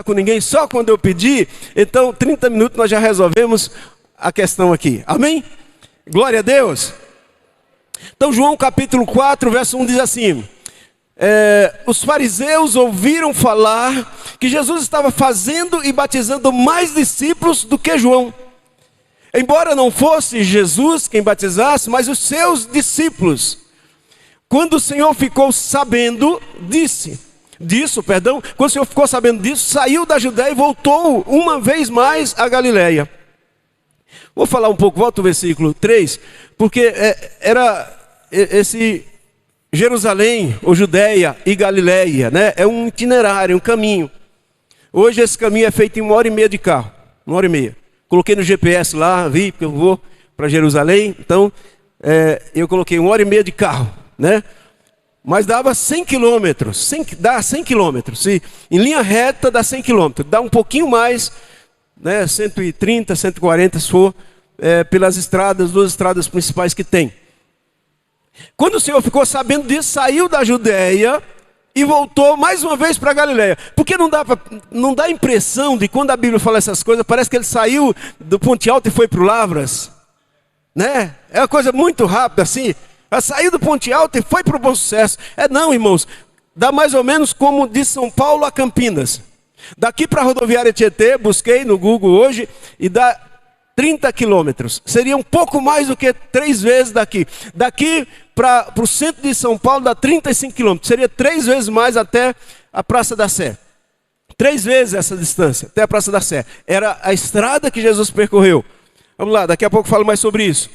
conversar com ninguém, só quando eu pedir. Então, 30 minutos nós já resolvemos a questão aqui. Amém? Glória a Deus. Então, João capítulo 4, verso 1 diz assim: os fariseus ouviram falar que Jesus estava fazendo e batizando mais discípulos do que João. Embora não fosse Jesus quem batizasse, mas os seus discípulos. Quando o Senhor ficou sabendo quando o Senhor ficou sabendo disso, saiu da Judéia e voltou uma vez mais a Galiléia. Vou falar um pouco, volta o versículo 3, porque era esse Jerusalém, ou Judéia e Galiléia, né? É um itinerário, um caminho. Hoje esse caminho é feito em 1h30 de carro, 1h30. Coloquei no GPS lá, vi, porque eu vou para Jerusalém, então eu coloquei 1h30 de carro, né? Mas dava 100 quilômetros, dá 100 quilômetros, em linha reta dá 100 quilômetros, dá um pouquinho mais, né? 130, 140 se for, pelas estradas, 2 estradas principais que tem. Quando o Senhor ficou sabendo disso, saiu da Judéia e voltou mais uma vez para a Galiléia. Porque não dá a impressão de quando a Bíblia fala essas coisas, parece que ele saiu do Ponte Alto e foi para o Lavras, né? É uma coisa muito rápida assim. Ela saiu do Ponte Alto e foi para o Bom Sucesso. Não, irmãos, dá mais ou menos como de São Paulo a Campinas. Daqui para a rodoviária Tietê, busquei no Google hoje, e dá 30 quilômetros. Seria um pouco mais do que 3 vezes daqui. Daqui para o centro de São Paulo dá 35 quilômetros. Seria 3 vezes mais até a Praça da Sé. 3 vezes essa distância, até a Praça da Sé. Era a estrada que Jesus percorreu. Vamos lá, daqui a pouco eu falo mais sobre isso.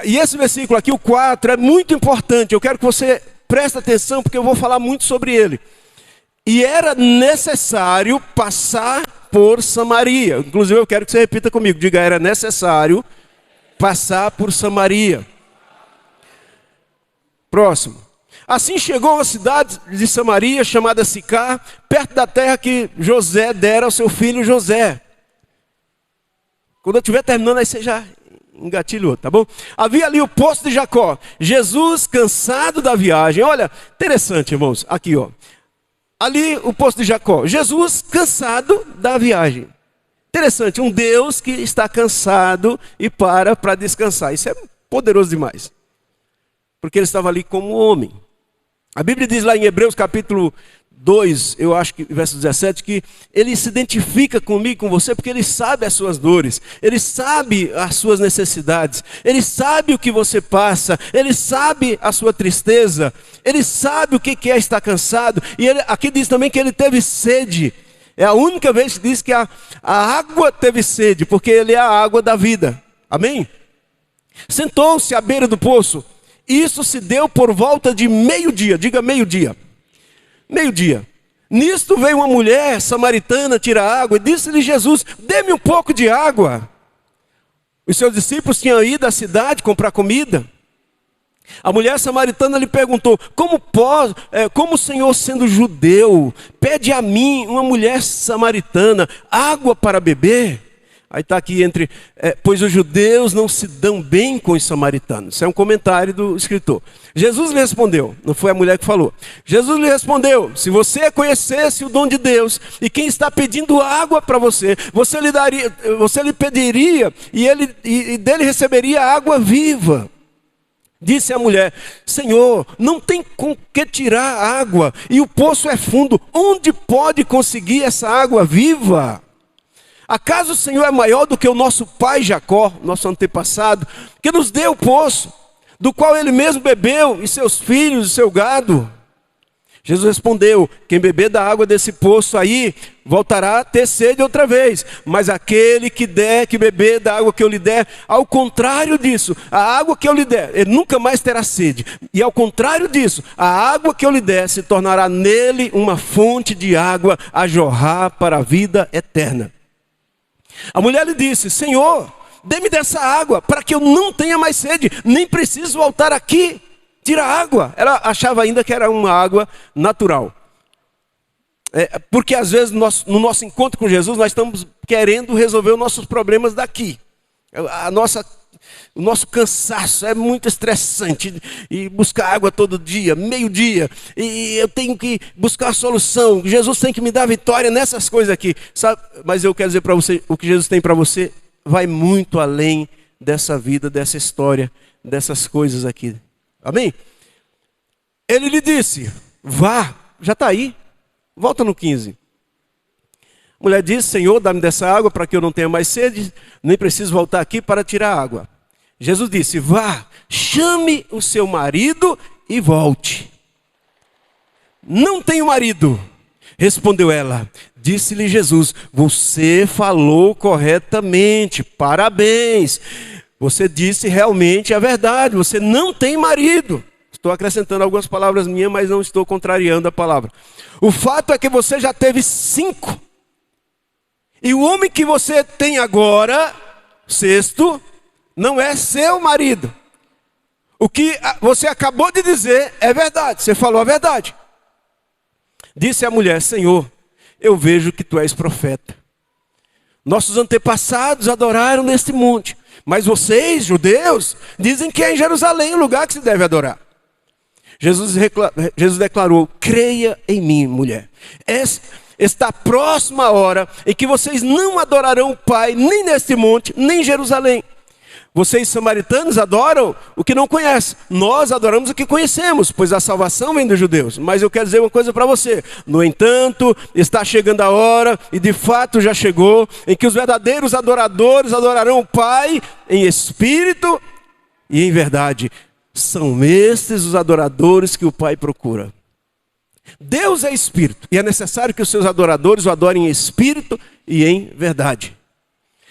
E esse versículo aqui, o 4, é muito importante. Eu quero que você preste atenção, porque eu vou falar muito sobre ele. E era necessário passar por Samaria. Inclusive eu quero que você repita comigo. Diga, era necessário passar por Samaria. Próximo. Assim chegou a cidade de Samaria, chamada Sicar, perto da terra que José dera ao seu filho José. Quando eu estiver terminando, aí você já engatilhou, tá bom? Havia ali o poço de Jacó. Jesus, cansado da viagem. Olha, interessante, irmãos. Aqui, ó. Ali o poço de Jacó. Jesus, cansado da viagem. Interessante, um Deus que está cansado e para descansar. Isso é poderoso demais. Porque ele estava ali como homem. A Bíblia diz lá em Hebreus capítulo 2, eu acho que verso 17, que ele se identifica comigo, com você, porque ele sabe as suas dores, ele sabe as suas necessidades, ele sabe o que você passa, ele sabe a sua tristeza, ele sabe o que é estar cansado. E ele, aqui diz também que ele teve sede. É a única vez que diz que a água teve sede, porque ele é a água da vida. Amém? Sentou-se à beira do poço. Isso se deu por volta de meio-dia. Diga meio-dia. Meio-dia. Nisto veio uma mulher samaritana tirar água e disse-lhe Jesus: dê-me um pouco de água. Os seus discípulos tinham ido à cidade comprar comida. A mulher samaritana lhe perguntou: como o Senhor, sendo judeu, pede a mim, uma mulher samaritana, água para beber? Aí está aqui pois os judeus não se dão bem com os samaritanos. Isso é um comentário do escritor. Jesus lhe respondeu, não foi a mulher que falou. Jesus lhe respondeu: se você conhecesse o dom de Deus e quem está pedindo água para você, você lhe pediria e dele receberia água viva. Disse a mulher: Senhor, não tem com que tirar água e o poço é fundo. Onde pode conseguir essa água viva? Acaso o Senhor é maior do que o nosso pai Jacó, nosso antepassado, que nos deu o poço, do qual ele mesmo bebeu, e seus filhos e seu gado? Jesus respondeu: quem beber da água desse poço aí, voltará a ter sede outra vez. Mas aquele que beber da água que eu lhe der, ao contrário disso, a água que eu lhe der, ele nunca mais terá sede. E ao contrário disso, a água que eu lhe der se tornará nele uma fonte de água a jorrar para a vida eterna. A mulher lhe disse: Senhor, dê-me dessa água, para que eu não tenha mais sede, nem preciso voltar aqui. Tira a água. Ela achava ainda que era uma água natural. Porque às vezes no nosso encontro com Jesus, nós estamos querendo resolver os nossos problemas daqui. A nossa o nosso cansaço é muito estressante. E buscar água todo dia, meio-dia. E eu tenho que buscar a solução. Jesus tem que me dar vitória nessas coisas aqui. Sabe? Mas eu quero dizer para você, o que Jesus tem para você vai muito além dessa vida, dessa história, dessas coisas aqui. Amém? Ele lhe disse, vá, já está aí. Volta no 15. A mulher disse, Senhor, dá-me dessa água para que eu não tenha mais sede, nem preciso voltar aqui para tirar água. Jesus disse, vá, chame o seu marido e volte. Não tenho marido, respondeu ela. Disse-lhe Jesus, você falou corretamente, parabéns. Você disse realmente a verdade, você não tem marido. Estou acrescentando algumas palavras minhas, mas não estou contrariando a palavra. O fato é que você já teve 5. E o homem que você tem agora, 6º, não é seu marido. O que você acabou de dizer é verdade, você falou a verdade. Disse a mulher, Senhor, eu vejo que tu és profeta. Nossos antepassados adoraram neste monte, mas vocês, judeus, dizem que é em Jerusalém o lugar que se deve adorar. Jesus declarou, creia em mim, mulher. Está próxima a hora em que vocês não adorarão o Pai, nem neste monte, nem em Jerusalém. Vocês samaritanos adoram o que não conhecem. Nós adoramos o que conhecemos, pois a salvação vem dos judeus. Mas eu quero dizer uma coisa para você. No entanto, está chegando a hora, e de fato já chegou, em que os verdadeiros adoradores adorarão o Pai em espírito e em verdade. São estes os adoradores que o Pai procura. Deus é espírito, e é necessário que os seus adoradores o adorem em espírito e em verdade.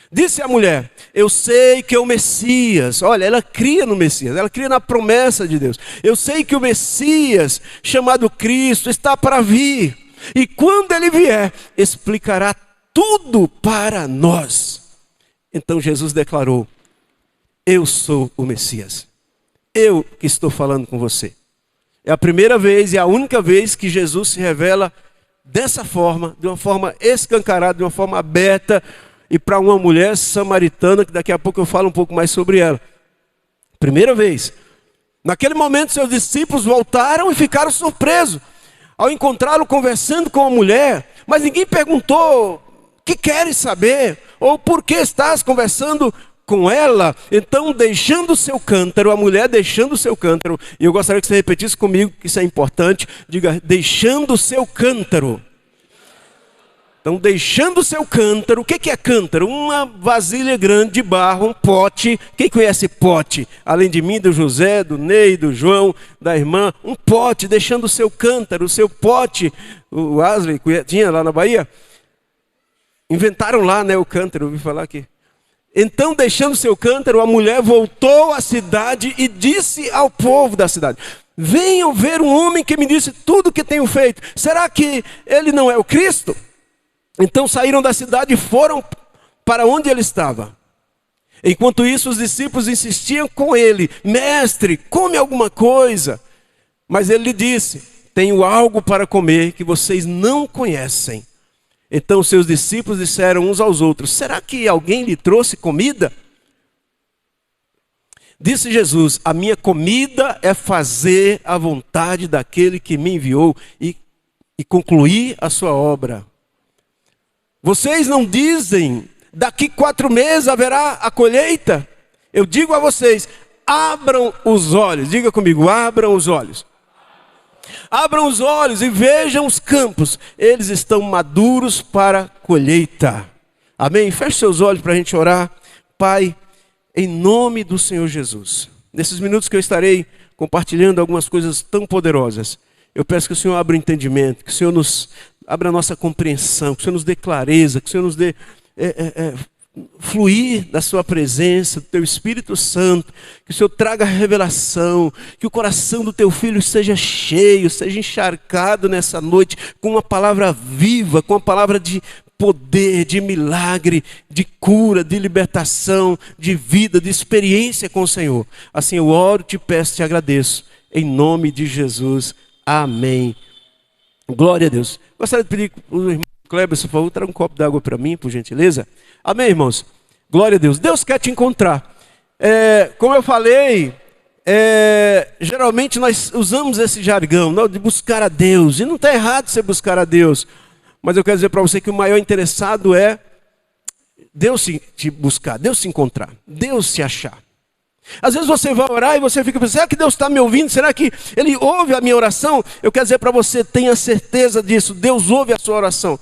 Disse a mulher, eu sei que é o Messias, olha, ela cria no Messias, ela cria na promessa de Deus. Eu sei que o Messias, chamado Cristo, está para vir, e quando ele vier, explicará tudo para nós. Então Jesus declarou, eu sou o Messias, eu que estou falando com você. É a primeira vez e a única vez que Jesus se revela dessa forma, de uma forma escancarada, de uma forma aberta, e para uma mulher samaritana, que daqui a pouco eu falo um pouco mais sobre ela. Primeira vez. Naquele momento seus discípulos voltaram e ficaram surpresos ao encontrá-lo conversando com a mulher, mas ninguém perguntou, o que queres saber? Ou por que estás conversando com ela? Então, deixando o seu cântaro, a mulher deixando o seu cântaro, e eu gostaria que você repetisse comigo, que isso é importante, diga, deixando o seu cântaro. Então, deixando o seu cântaro, o que é cântaro? Uma vasilha grande de barro, um pote. Quem conhece pote? Além de mim, do José, do Ney, do João, da irmã, um pote, deixando o seu cântaro, o seu pote. O Wesley tinha lá na Bahia, inventaram lá, né, o cântaro, eu ouvi falar aqui. Então, deixando seu cântaro, a mulher voltou à cidade e disse ao povo da cidade, venham ver um homem que me disse tudo o que tenho feito. Será que ele não é o Cristo? Então saíram da cidade e foram para onde ele estava. Enquanto isso, os discípulos insistiam com ele, mestre, come alguma coisa. Mas ele lhe disse, tenho algo para comer que vocês não conhecem. Então seus discípulos disseram uns aos outros, será que alguém lhe trouxe comida? Disse Jesus, a minha comida é fazer a vontade daquele que me enviou e concluir a sua obra. Vocês não dizem, daqui 4 meses haverá a colheita? Eu digo a vocês, abram os olhos, diga comigo, abram os olhos. Abram os olhos e vejam os campos, eles estão maduros para colheita. Amém? Feche seus olhos para a gente orar. Pai, em nome do Senhor Jesus, nesses minutos que eu estarei compartilhando algumas coisas tão poderosas, eu peço que o Senhor abra o entendimento, que o Senhor nos abra a nossa compreensão, que o Senhor nos dê clareza, que o Senhor nos dê fluir da sua presença, do teu Espírito Santo, que o Senhor traga revelação, que o coração do teu filho seja cheio, seja encharcado nessa noite com uma palavra viva, com uma palavra de poder, de milagre, de cura, de libertação, de vida, de experiência com o Senhor. Assim eu oro, te peço, te agradeço, em nome de Jesus, amém. Glória a Deus. Gostaria de pedir para o irmão Kleber, por favor, traga um copo d'água para mim, por gentileza. Amém, irmãos? Glória a Deus. Deus quer te encontrar. Como eu falei, geralmente nós usamos esse jargão, não, de buscar a Deus. E não está errado você buscar a Deus. Mas eu quero dizer para você que o maior interessado é Deus te buscar, Deus se encontrar, Deus se achar. Às vezes você vai orar e você fica pensando, será que Deus está me ouvindo? Será que Ele ouve a minha oração? Eu quero dizer para você, tenha certeza disso, Deus ouve a sua oração.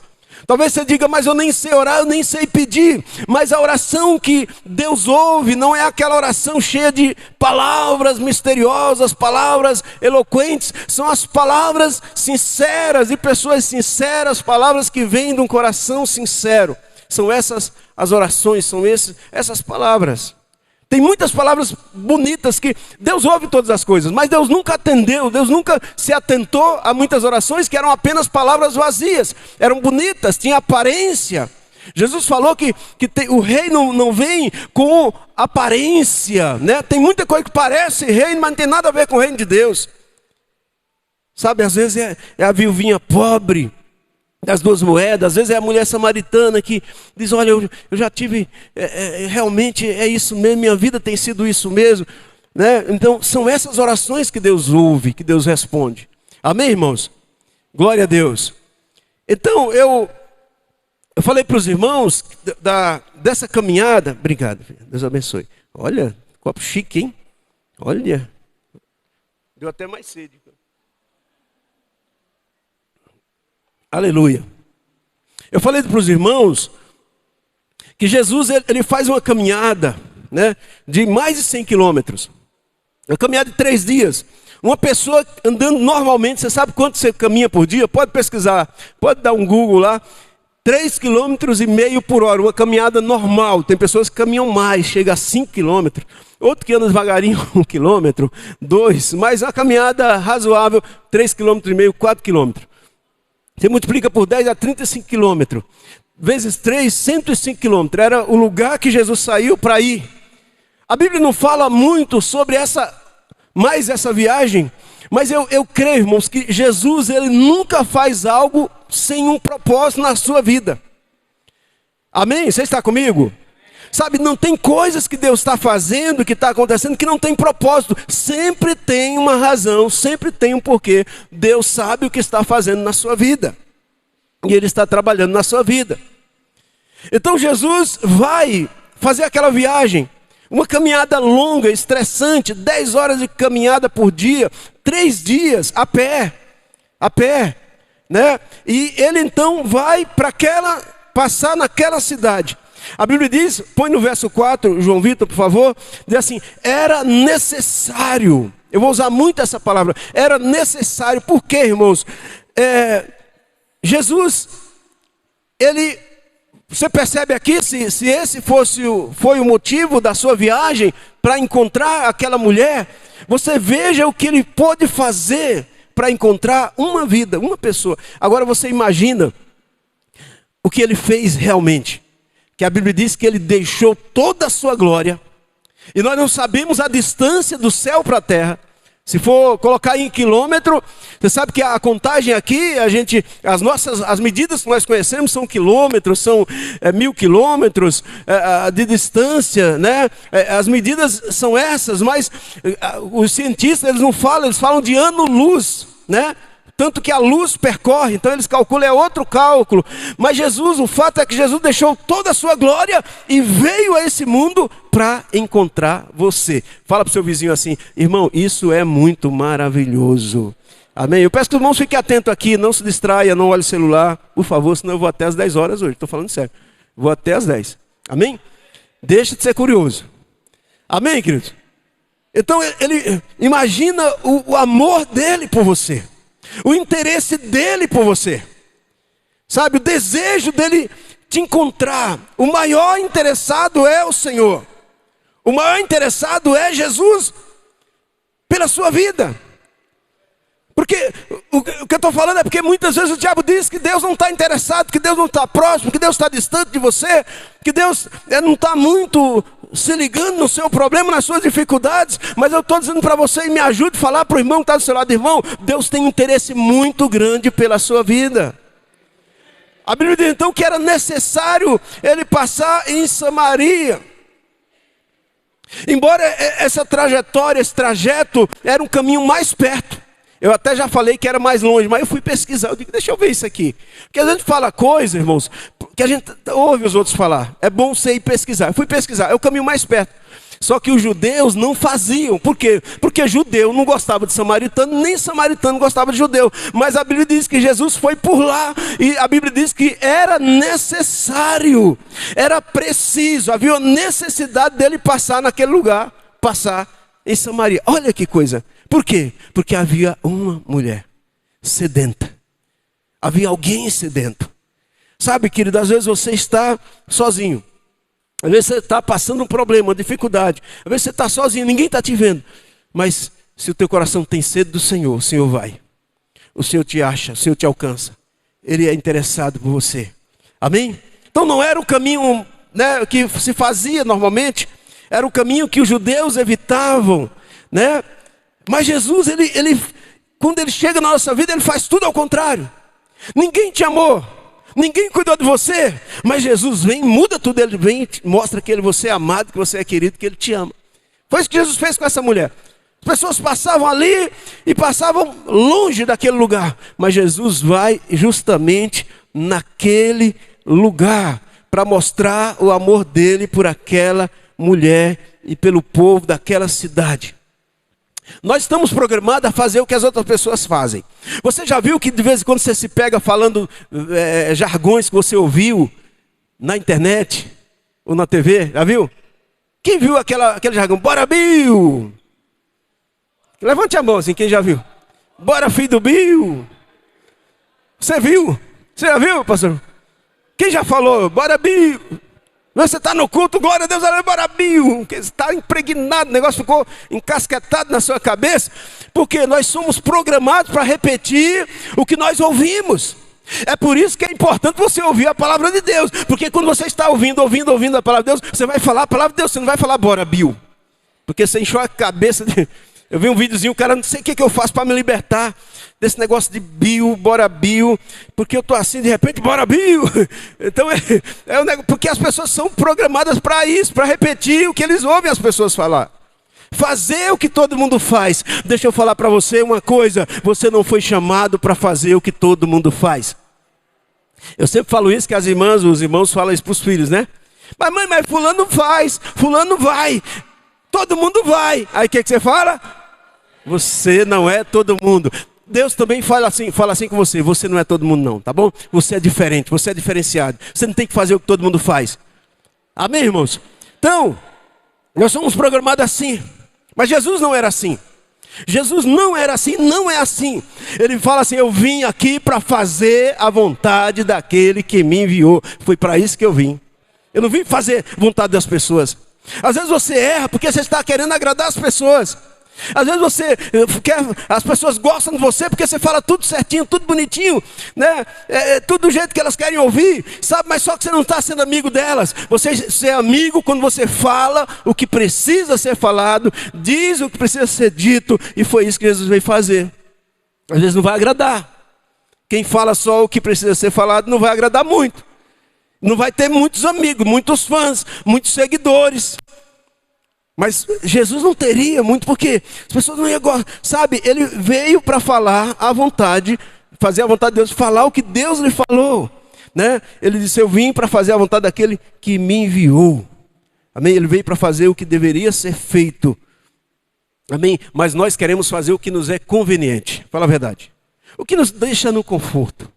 Talvez você diga, mas eu nem sei orar, eu nem sei pedir. Mas a oração que Deus ouve não é aquela oração cheia de palavras misteriosas, palavras eloquentes. São as palavras sinceras, de pessoas sinceras, palavras que vêm de um coração sincero. São essas as orações, são essas palavras. Tem muitas palavras bonitas que Deus ouve todas as coisas, mas Deus nunca atendeu, Deus nunca se atentou a muitas orações que eram apenas palavras vazias, eram bonitas, tinham aparência. Jesus falou que o reino não vem com aparência, né? Tem muita coisa que parece reino, mas não tem nada a ver com o reino de Deus. Sabe, às vezes é a viuvinha pobre das 2 moedas, às vezes é a mulher samaritana que diz, olha, eu já tive, realmente é isso mesmo, minha vida tem sido isso mesmo, né? Então são essas orações que Deus ouve, que Deus responde. Amém, irmãos? Glória a Deus. Então eu falei para os irmãos dessa caminhada. Obrigado, Deus abençoe. Olha, copo chique, hein? Olha, deu até mais sede. Aleluia. Eu falei para os irmãos que Jesus ele faz uma caminhada, né, de mais de 100 quilômetros. Uma caminhada de 3 dias. Uma pessoa andando normalmente, você sabe quanto você caminha por dia? Pode pesquisar, pode dar um Google lá. 3,5 km por hora, uma caminhada normal. Tem pessoas que caminham mais, chega a 5 km. Outro que anda devagarinho, 1 km, 2. Mas uma caminhada razoável, 3,5 km, 4 km. Você multiplica por 10, dá 35 quilômetros. Vezes 3, 105 quilômetros. Era o lugar que Jesus saiu para ir. A Bíblia não fala muito sobre essa viagem. Mas eu creio, irmãos, que Jesus ele nunca faz algo sem um propósito na sua vida. Amém? Você está comigo? Sabe, não tem coisas que Deus está fazendo, que está acontecendo, que não tem propósito. Sempre tem uma razão, sempre tem um porquê. Deus sabe o que está fazendo na sua vida. E Ele está trabalhando na sua vida. Então Jesus vai fazer aquela viagem. Uma caminhada longa, estressante, 10 horas de caminhada por dia, 3 dias a pé, né? E Ele então vai passar naquela cidade. A Bíblia diz, põe no verso 4, João Vitor, por favor, diz assim, era necessário, eu vou usar muito essa palavra, era necessário, por quê, irmãos? Jesus, você percebe aqui, se esse foi o motivo da sua viagem, para encontrar aquela mulher, você veja o que ele pôde fazer para encontrar uma vida, uma pessoa. Agora você imagina o que ele fez realmente. Que a Bíblia diz que ele deixou toda a sua glória. E nós não sabemos a distância do céu para a terra. Se for colocar em quilômetro, você sabe que a contagem aqui, as medidas que nós conhecemos são quilômetros, são 1000 quilômetros de distância, né? As medidas são essas, mas os cientistas eles não falam, eles falam de ano-luz, né? Tanto que a luz percorre, então eles calculam, é outro cálculo. Mas Jesus, o fato é que Jesus deixou toda a sua glória e veio a esse mundo para encontrar você. Fala para o seu vizinho assim, irmão, isso é muito maravilhoso. Amém? Eu peço que os irmãos fiquem atentos aqui, não se distraia, não olhe o celular, por favor, senão eu vou até às 10 horas hoje. Estou falando sério, vou até às 10. Amém? Deixa de ser curioso. Amém, queridos? Então ele imagina o amor dele por você. O interesse dele por você, sabe, o desejo dele te encontrar. O maior interessado é o Senhor, o maior interessado é Jesus pela sua vida. Porque o que eu estou falando é porque muitas vezes o diabo diz que Deus não está interessado, que Deus não está próximo, que Deus está distante de você, que Deus não está muito se ligando no seu problema, nas suas dificuldades. Mas eu estou dizendo para você, e me ajude a falar para o irmão que está do seu lado, irmão, Deus tem um interesse muito grande pela sua vida. A Bíblia diz então que era necessário ele passar em Samaria. Embora essa trajetória, esse trajeto, era um caminho mais perto. Eu até já falei que era mais longe, mas eu fui pesquisar. Eu digo, deixa eu ver isso aqui. Porque a gente fala coisa, irmãos, que a gente ouve os outros falar. É bom você ir pesquisar. Eu fui pesquisar, é o caminho mais perto. Só que os judeus não faziam. Por quê? Porque judeu não gostava de samaritano, nem samaritano gostava de judeu. Mas a Bíblia diz que Jesus foi por lá. E a Bíblia diz que era necessário, era preciso, havia uma necessidade dele passar naquele lugar, passar em Samaria. Olha que coisa. Por quê? Porque havia uma mulher sedenta. Havia alguém sedento. Sabe, querido, às vezes você está sozinho. Às vezes você está passando um problema, uma dificuldade. Às vezes você está sozinho, ninguém está te vendo. Mas se o teu coração tem sede do Senhor, o Senhor vai. O Senhor te acha, o Senhor te alcança. Ele é interessado por você. Amém? Então não era o caminho, né, que se fazia normalmente. Era o caminho que os judeus evitavam, né? Mas Jesus, quando ele chega na nossa vida, ele faz tudo ao contrário. Ninguém te amou. Ninguém cuidou de você, mas Jesus vem, muda tudo, ele vem, mostra que você é amado, que você é querido, que ele te ama. Foi isso que Jesus fez com essa mulher. As pessoas passavam ali e passavam longe daquele lugar, mas Jesus vai justamente naquele lugar para mostrar o amor dele por aquela mulher e pelo povo daquela cidade. Nós estamos programados a fazer o que as outras pessoas fazem. Você já viu que de vez em quando você se pega falando jargões que você ouviu na internet ou na TV? Já viu? Quem viu aquele jargão? Bora, Bill! Levante a mão assim, quem já viu? Bora, filho do Bill! Você viu? Você já viu, pastor? Quem já falou? Bora, Bill! Você está no culto, glória a Deus, bora, Bill. Você está impregnado, o negócio ficou encasquetado na sua cabeça. Porque nós somos programados para repetir o que nós ouvimos. É por isso que é importante você ouvir a palavra de Deus. Porque quando você está ouvindo a palavra de Deus, você vai falar a palavra de Deus, você não vai falar bora, Bill. Porque você encheu a cabeça de... Eu vi um videozinho, o cara, não sei o que eu faço para me libertar desse negócio de Bill, bora Bill, porque eu estou assim, de repente, bora Bill. Então, porque as pessoas são programadas para isso, para repetir o que eles ouvem as pessoas falar. Fazer o que todo mundo faz. Deixa eu falar para você uma coisa, você não foi chamado para fazer o que todo mundo faz. Eu sempre falo isso, que os irmãos falam isso para os filhos, né? Mas mãe, fulano faz, fulano vai. Todo mundo vai. Aí o que você fala? Você não é todo mundo. Deus também fala assim com você. Você não é todo mundo não, tá bom? Você é diferente, você é diferenciado. Você não tem que fazer o que todo mundo faz. Amém, irmãos? Então, nós somos programados assim. Mas Jesus não era assim. Jesus não era assim, não é assim. Ele fala assim, eu vim aqui para fazer a vontade daquele que me enviou. Foi para isso que eu vim. Eu não vim fazer a vontade das pessoas. Às vezes você erra porque você está querendo agradar as pessoas. Às vezes as pessoas gostam de você porque você fala tudo certinho, tudo bonitinho, né? Tudo do jeito que elas querem ouvir, sabe? Mas só que você não está sendo amigo delas. Você é amigo quando você fala o que precisa ser falado, diz o que precisa ser dito, e foi isso que Jesus veio fazer. Às vezes não vai agradar. Quem fala só o que precisa ser falado não vai agradar muito. Não vai ter muitos amigos, muitos fãs, muitos seguidores. Mas Jesus não teria muito, porque as pessoas não iam gostar. Sabe, ele veio para falar a vontade, fazer a vontade de Deus, falar o que Deus lhe falou, né? Ele disse, eu vim para fazer a vontade daquele que me enviou. Amém? Ele veio para fazer o que deveria ser feito. Amém? Mas nós queremos fazer o que nos é conveniente. Fala a verdade. O que nos deixa no conforto.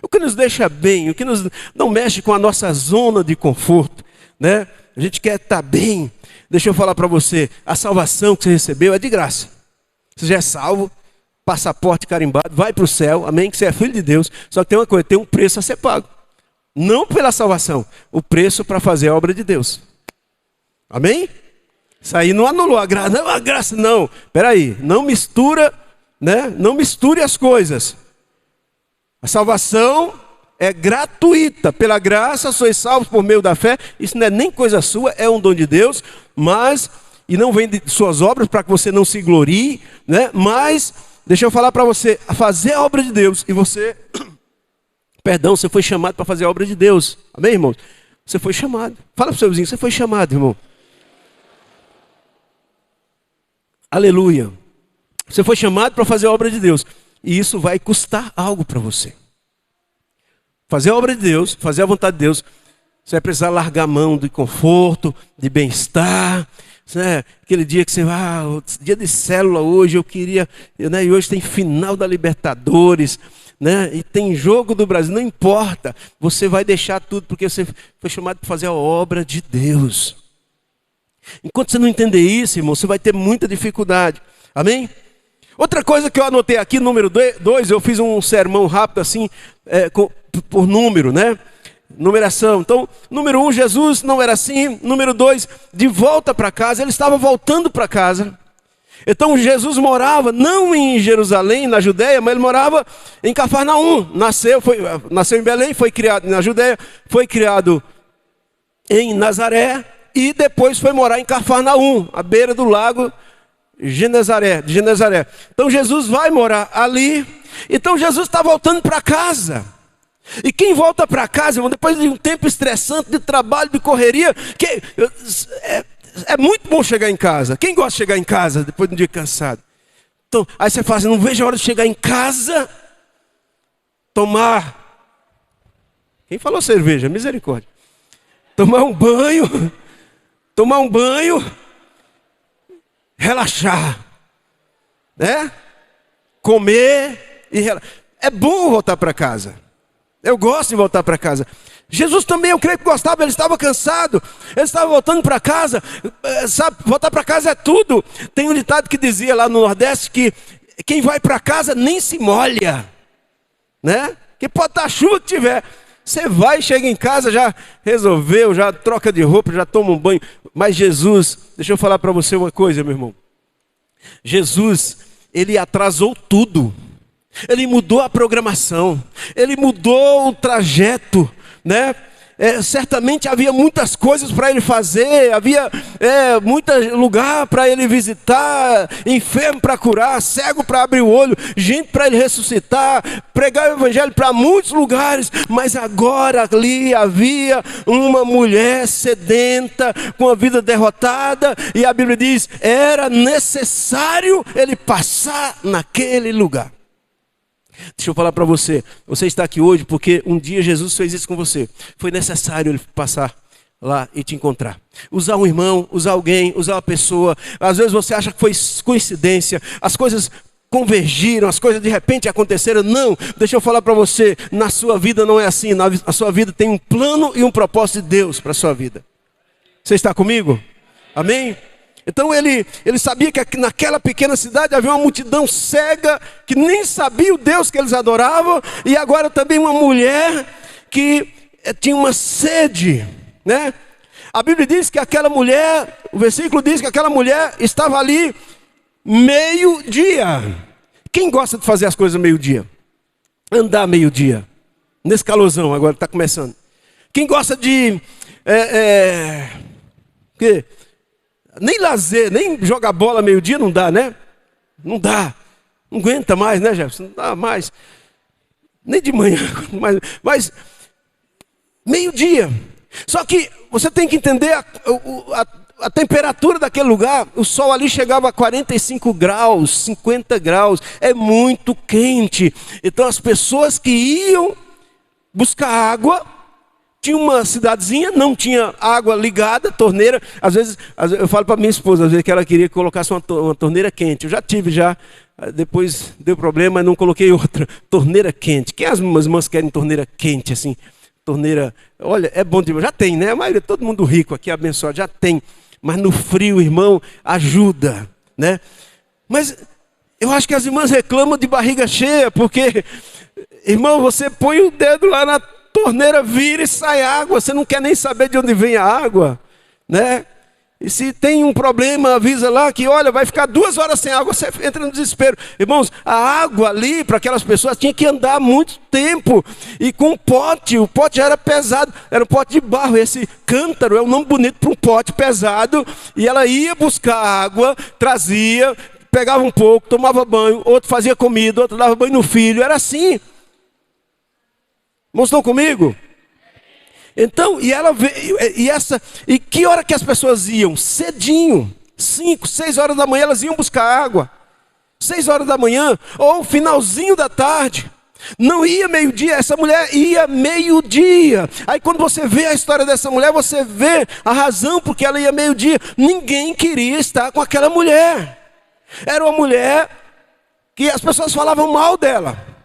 O que nos deixa bem, o que não mexe com a nossa zona de conforto, né? A gente quer estar bem. Deixa eu falar para você, a salvação que você recebeu é de graça. Você já é salvo, passaporte carimbado, vai para o céu, amém? Que você é filho de Deus. Só que tem uma coisa, tem um preço a ser pago. Não pela salvação, o preço para fazer a obra de Deus. Amém? Isso aí não anulou a graça. Não, a graça não. Espera aí, não mistura, né? Não misture as coisas. A salvação é gratuita, pela graça sois salvos por meio da fé. Isso não é nem coisa sua, é um dom de Deus, e não vem de suas obras para que você não se glorie, né? Mas, deixa eu falar para você, a fazer a obra de Deus, e você, você foi chamado para fazer a obra de Deus, amém, irmãos? Você foi chamado, fala para o seu vizinho, você foi chamado, irmão. Aleluia. Você foi chamado para fazer a obra de Deus. E isso vai custar algo para você. Fazer a obra de Deus, fazer a vontade de Deus, você vai precisar largar a mão de conforto, de bem-estar. Né? Aquele dia que você vai, dia de célula hoje, eu queria, né? E hoje tem final da Libertadores, né? E tem jogo do Brasil, não importa. Você vai deixar tudo porque você foi chamado para fazer a obra de Deus. Enquanto você não entender isso, irmão, você vai ter muita dificuldade. Amém? Outra coisa que eu anotei aqui, número 2, eu fiz um sermão rápido assim, por número, né? Numeração. Então, número 1, Jesus não era assim. Número 2, de volta para casa, ele estava voltando para casa. Então, Jesus morava não em Jerusalém, na Judéia, mas ele morava em Cafarnaum. Nasceu em Belém, foi criado na Judéia, foi criado em Nazaré e depois foi morar em Cafarnaum, à beira do lago de Genezaré. Então, Jesus vai morar ali. Então, Jesus está voltando para casa. E quem volta para casa, irmão, depois de um tempo estressante, de trabalho, de correria, é muito bom chegar em casa. Quem gosta de chegar em casa depois de um dia cansado? Então, aí você fala assim, não vejo a hora de chegar em casa, tomar. Quem falou cerveja? Misericórdia. Tomar um banho, relaxar, né? Comer e relaxar. É bom voltar para casa. Eu gosto de voltar para casa. Jesus também, eu creio que gostava, ele estava cansado, ele estava voltando para casa. Sabe, voltar para casa é tudo. Tem um ditado que dizia lá no Nordeste que quem vai para casa nem se molha, né? Que pode estar a chuva que tiver. Você vai, chega em casa, já resolveu, já troca de roupa, já toma um banho. Mas Jesus, deixa eu falar para você uma coisa, meu irmão. Jesus, ele atrasou tudo. Ele mudou a programação, ele mudou o trajeto, né? Certamente havia muitas coisas para ele fazer, havia muito lugar para ele visitar, enfermo para curar, cego para abrir o olho, gente para ele ressuscitar, pregar o evangelho para muitos lugares. Mas agora ali havia uma mulher sedenta, com a vida derrotada, e a Bíblia diz, era necessário ele passar naquele lugar. Deixa eu falar para você, você está aqui hoje porque um dia Jesus fez isso com você. Foi necessário ele passar lá e te encontrar. Usar um irmão, usar alguém, usar uma pessoa. Às vezes você acha que foi coincidência, as coisas convergiram, as coisas de repente aconteceram. Não, deixa eu falar para você, na sua vida não é assim. Na sua vida tem um plano e um propósito de Deus para a sua vida. Você está comigo? Amém? Então ele sabia que naquela pequena cidade havia uma multidão cega, que nem sabia o Deus que eles adoravam, e agora também uma mulher que tinha uma sede, né? A Bíblia diz que aquela mulher, o versículo diz que aquela mulher estava ali meio-dia. Quem gosta de fazer as coisas meio-dia? Andar meio-dia, nesse calorzão agora que está começando. Quem gosta de... quê? Nem lazer, nem jogar bola meio-dia não dá, né? Não dá. Não aguenta mais, né, Jefferson? Não dá mais. Nem de manhã. Mas meio-dia. Só que você tem que entender a temperatura daquele lugar. O sol ali chegava a 45 graus, 50 graus. É muito quente. Então as pessoas que iam buscar água... Tinha uma cidadezinha, não tinha água ligada, torneira. Às vezes eu falo para minha esposa, às vezes que ela queria que colocasse uma torneira quente. Eu já tive, depois deu problema, não coloquei outra. Torneira quente. Quem as irmãs querem torneira quente, assim? Torneira, olha, é bom demais. Já tem, né? A maioria, todo mundo rico aqui, abençoado, já tem. Mas no frio, irmão, ajuda, né? Mas eu acho que as irmãs reclamam de barriga cheia, porque, irmão, você põe o dedo lá na torneira, vira e sai água, você não quer nem saber de onde vem a água, né? E se tem um problema, avisa lá que, olha, vai ficar 2 horas sem água, você entra no desespero. Irmãos, a água ali, para aquelas pessoas, tinha que andar muito tempo, e com o pote já era pesado, era um pote de barro. Esse cântaro é um nome bonito para um pote pesado, e ela ia buscar água, trazia, pegava um pouco, tomava banho, outro fazia comida, outro dava banho no filho, era assim. Irmãos, estão comigo? Então, e ela veio, e que hora que as pessoas iam? Cedinho. 5, 6 horas da manhã elas iam buscar água. 6 horas da manhã, ou finalzinho da tarde. Não ia meio-dia, essa mulher ia meio-dia. Aí quando você vê a história dessa mulher, você vê a razão porque ela ia meio-dia. Ninguém queria estar com aquela mulher. Era uma mulher que as pessoas falavam mal dela.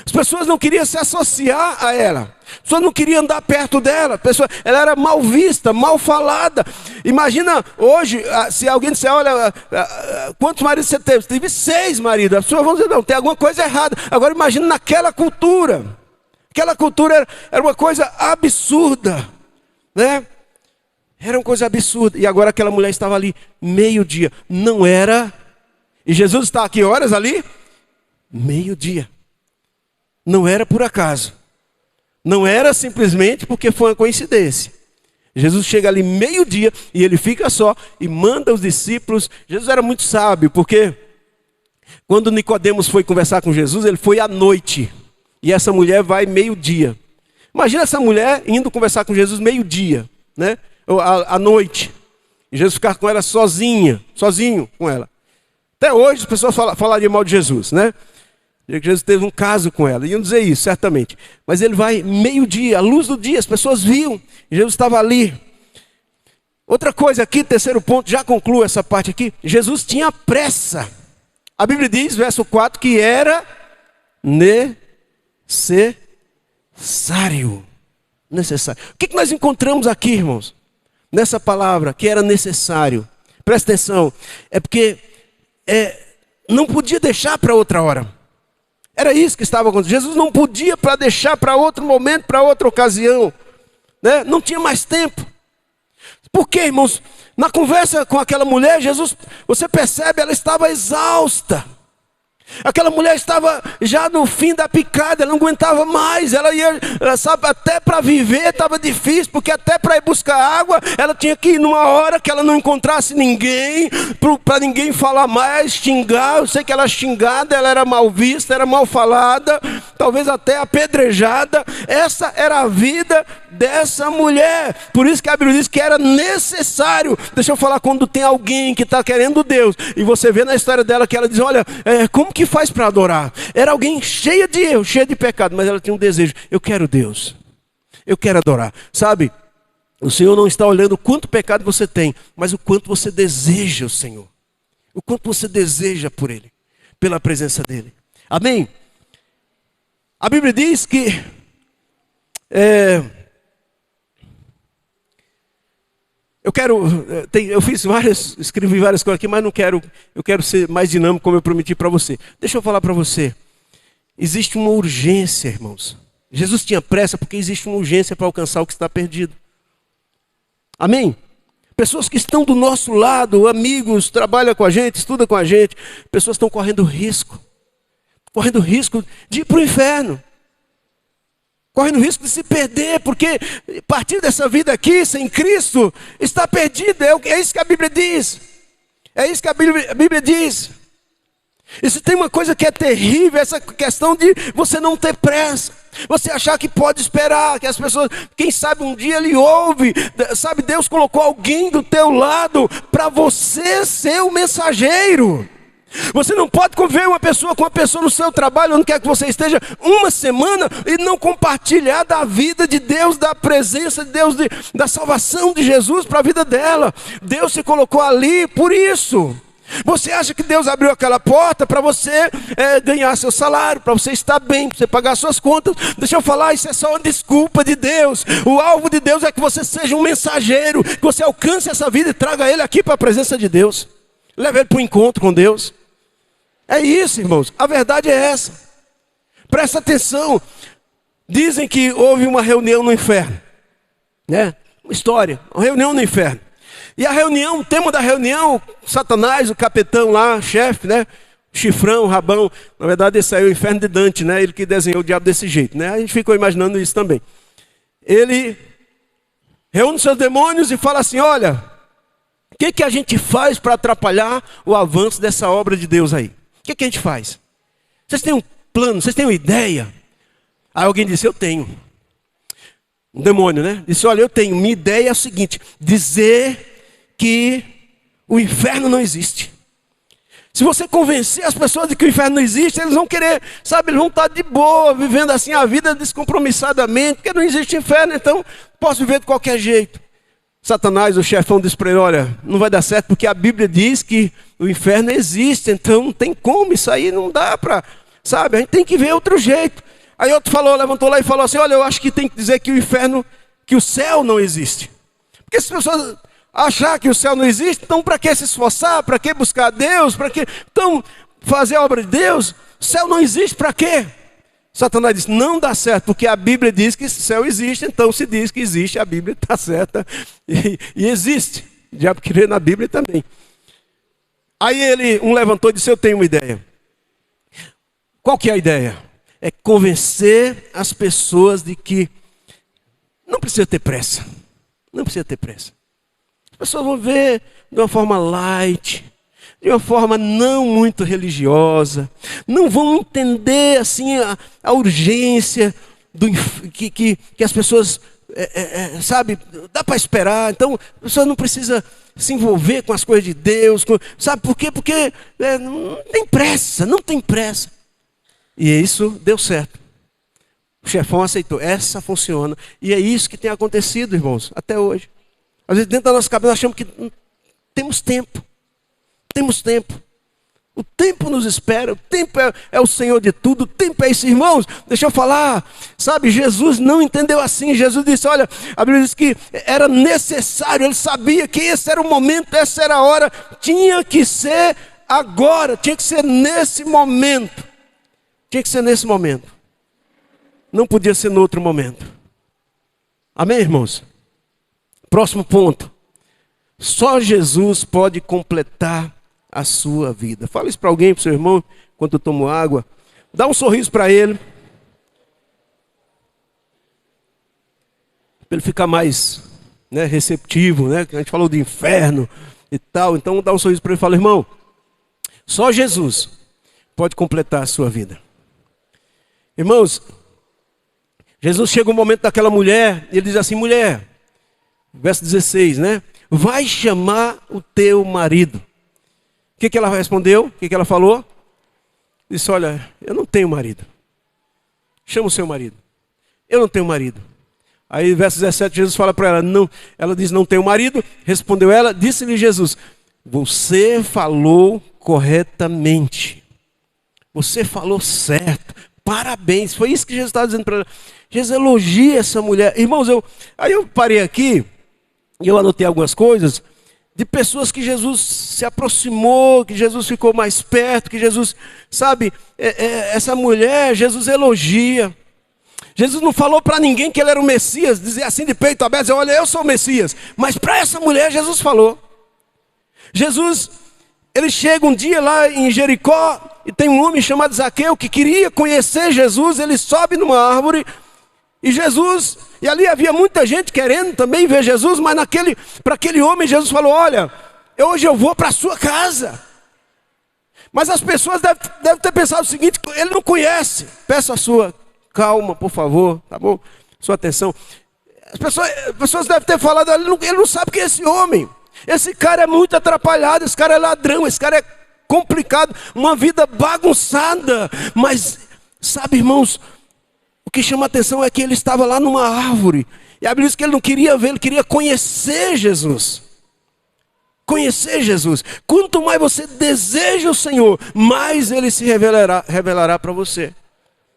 As pessoas não queriam se associar a ela. As pessoas não queriam andar perto dela. Ela era mal vista, mal falada. Imagina hoje, se alguém disser, olha, quantos maridos você teve? Você teve 6 maridos. As pessoas vão dizer, não, tem alguma coisa errada. Agora imagina naquela cultura. Aquela cultura era uma coisa absurda, né? Era uma coisa absurda. E agora aquela mulher estava ali, meio-dia. Não era... E Jesus está aqui horas ali? Meio-dia. Não era por acaso. Não era simplesmente porque foi uma coincidência. Jesus chega ali meio-dia e ele fica só e manda os discípulos. Jesus era muito sábio, porque quando Nicodemos foi conversar com Jesus, ele foi à noite. E essa mulher vai meio-dia. Imagina essa mulher indo conversar com Jesus meio-dia, né? À noite. E Jesus ficar com ela sozinho com ela. Até hoje as pessoas falariam mal de Jesus, né? Jesus teve um caso com ela, iam dizer isso, certamente. Mas ele vai meio-dia, à luz do dia, as pessoas viam, Jesus estava ali. Outra coisa aqui, terceiro ponto, já concluo essa parte aqui. Jesus tinha pressa. A Bíblia diz, verso 4, que era necessário. Necessário. O que nós encontramos aqui, irmãos? Nessa palavra, que era necessário. Presta atenção, é porque não podia deixar para outra hora. Era isso que estava acontecendo. Jesus não podia deixar para outro momento, para outra ocasião, né? Não tinha mais tempo. Por quê, irmãos? Na conversa com aquela mulher, Jesus, você percebe, ela estava exausta. Aquela mulher estava já no fim da picada, ela não aguentava mais. Ela sabe, até para viver estava difícil, porque até para ir buscar água, ela tinha que ir numa hora que ela não encontrasse ninguém, para ninguém falar mais, xingar. Eu sei que ela era xingada, ela era mal vista, era mal falada, talvez até apedrejada. Essa era a vida dessa mulher. Por isso que a Bíblia diz que era necessário. Deixa eu falar, quando tem alguém que está querendo Deus, e você vê na história dela que ela diz, olha, como que faz para adorar? Era alguém cheia de erro, cheia de pecado, mas ela tinha um desejo, eu quero Deus, eu quero adorar. Sabe, o Senhor não está olhando o quanto pecado você tem, mas o quanto você deseja o Senhor, o quanto você deseja por Ele, pela presença dEle. Amém? A Bíblia diz que escrevi várias coisas aqui, mas eu quero ser mais dinâmico como eu prometi para você. Deixa eu falar para você. Existe uma urgência, irmãos. Jesus tinha pressa porque existe uma urgência para alcançar o que está perdido. Amém? Pessoas que estão do nosso lado, amigos, trabalham com a gente, estudam com a gente, pessoas estão correndo risco de ir para o inferno. Correndo o risco de se perder, porque a partir dessa vida aqui, sem Cristo, está perdido. É isso que a Bíblia diz. É isso que a Bíblia diz. E se tem uma coisa que é terrível, essa questão de você não ter pressa. Você achar que pode esperar, que as pessoas, quem sabe um dia ele ouve, sabe, Deus colocou alguém do teu lado para você ser o mensageiro. Você não pode conviver com uma pessoa no seu trabalho, onde quer que você esteja, uma semana e não compartilhar da vida de Deus, da presença de Deus, da salvação de Jesus para a vida dela. Deus se colocou ali por isso. Você acha que Deus abriu aquela porta para você ganhar seu salário, para você estar bem, para você pagar suas contas? Deixa eu falar, isso é só uma desculpa de Deus. O alvo de Deus é que você seja um mensageiro, que você alcance essa vida e traga ele aqui para a presença de Deus. Leve ele para o encontro com Deus. É isso, irmãos. A verdade é essa. Presta atenção. Dizem que houve uma reunião no inferno, né? Uma história, uma reunião no inferno. E a reunião, o tema da reunião, Satanás, o capitão lá, chefe, né? Chifrão, rabão. Na verdade, esse aí é o inferno de Dante, né? Ele que desenhou o diabo desse jeito, né? A gente ficou imaginando isso também. Ele reúne seus demônios e fala assim, olha, o que a gente faz para atrapalhar o avanço dessa obra de Deus aí? O que a gente faz? Vocês têm um plano? Vocês têm uma ideia? Aí alguém disse, eu tenho. Um demônio, né? Disse, olha, eu tenho. Minha ideia é a seguinte, dizer que o inferno não existe. Se você convencer as pessoas de que o inferno não existe, eles vão querer, sabe, eles vão estar de boa, vivendo assim a vida descompromissadamente, porque não existe inferno, então posso viver de qualquer jeito. Satanás, o chefão, disse para ele, olha, não vai dar certo, porque a Bíblia diz que o inferno existe, então não tem como, isso aí não dá para, sabe, a gente tem que ver outro jeito. Aí outro falou, levantou lá e falou assim, olha, eu acho que tem que dizer que o inferno, que o céu não existe. Porque as pessoas achar que o céu não existe, então para que se esforçar, para que buscar Deus, para que então fazer a obra de Deus? O céu não existe, para quê? Satanás disse, não dá certo, porque a Bíblia diz que o céu existe, então se diz que existe, a Bíblia está certa e existe. O diabo crê na Bíblia também. Aí um levantou e disse, eu tenho uma ideia. Qual que é a ideia? É convencer as pessoas de que não precisa ter pressa. Não precisa ter pressa. As pessoas vão ver de uma forma light, de uma forma não muito religiosa, não vão entender assim a urgência que as pessoas, sabe, dá para esperar. Então, a pessoa não precisa se envolver com as coisas de Deus, sabe por quê? Porque não tem pressa, não tem pressa. E isso deu certo. O chefão aceitou, essa funciona. E é isso que tem acontecido, irmãos, até hoje. Às vezes dentro da nossa cabeça nós achamos que temos tempo. Temos tempo. O tempo nos espera, o tempo é o Senhor de tudo, o tempo é isso, irmãos. Deixa eu falar, sabe, Jesus não entendeu assim. Jesus disse, olha, a Bíblia diz que era necessário, ele sabia que esse era o momento, essa era a hora, tinha que ser agora, tinha que ser nesse momento. Tinha que ser nesse momento. Não podia ser no outro momento. Amém, irmãos? Próximo ponto. Só Jesus pode completar a sua vida. Fala isso para alguém, para o seu irmão, enquanto eu tomo água. Dá um sorriso para ele. Para ele ficar mais receptivo, né? A gente falou de inferno e tal. Então dá um sorriso para ele e fala, irmão, só Jesus pode completar a sua vida. Irmãos, Jesus chega um momento daquela mulher, e ele diz assim, mulher, verso 16, né? Vai chamar o teu marido. O que ela respondeu? O que ela falou? Disse, olha, eu não tenho marido. Chama o seu marido. Eu não tenho marido. Aí, verso 17, Jesus fala para ela, não. Ela diz, não tenho marido. Respondeu ela, disse-lhe Jesus, você falou corretamente. Você falou certo. Parabéns. Foi isso que Jesus estava dizendo para ela. Jesus elogia essa mulher. Irmãos, aí eu parei aqui e eu anotei algumas coisas de pessoas que Jesus se aproximou, que Jesus ficou mais perto, que Jesus, sabe, essa mulher, Jesus elogia. Jesus não falou para ninguém que ele era o Messias, dizer assim de peito aberto, dizer, olha, eu sou o Messias. Mas para essa mulher, Jesus falou. Jesus, ele chega um dia lá em Jericó, e tem um homem chamado Zaqueu que queria conhecer Jesus, ele sobe numa árvore, e Jesus, e ali havia muita gente querendo também ver Jesus, mas para aquele homem Jesus falou, olha, hoje eu vou para a sua casa. Mas as pessoas devem ter pensado o seguinte, ele não conhece. Peço a sua calma, por favor, tá bom? Sua atenção. As pessoas devem ter falado, ele não sabe quem é esse homem. Esse cara é muito atrapalhado, esse cara é ladrão, esse cara é complicado, uma vida bagunçada. Mas, sabe, irmãos, o que chama a atenção é que ele estava lá numa árvore. E a Bíblia diz que ele não queria ver, ele queria conhecer Jesus. Conhecer Jesus. Quanto mais você deseja o Senhor, mais ele se revelará para você.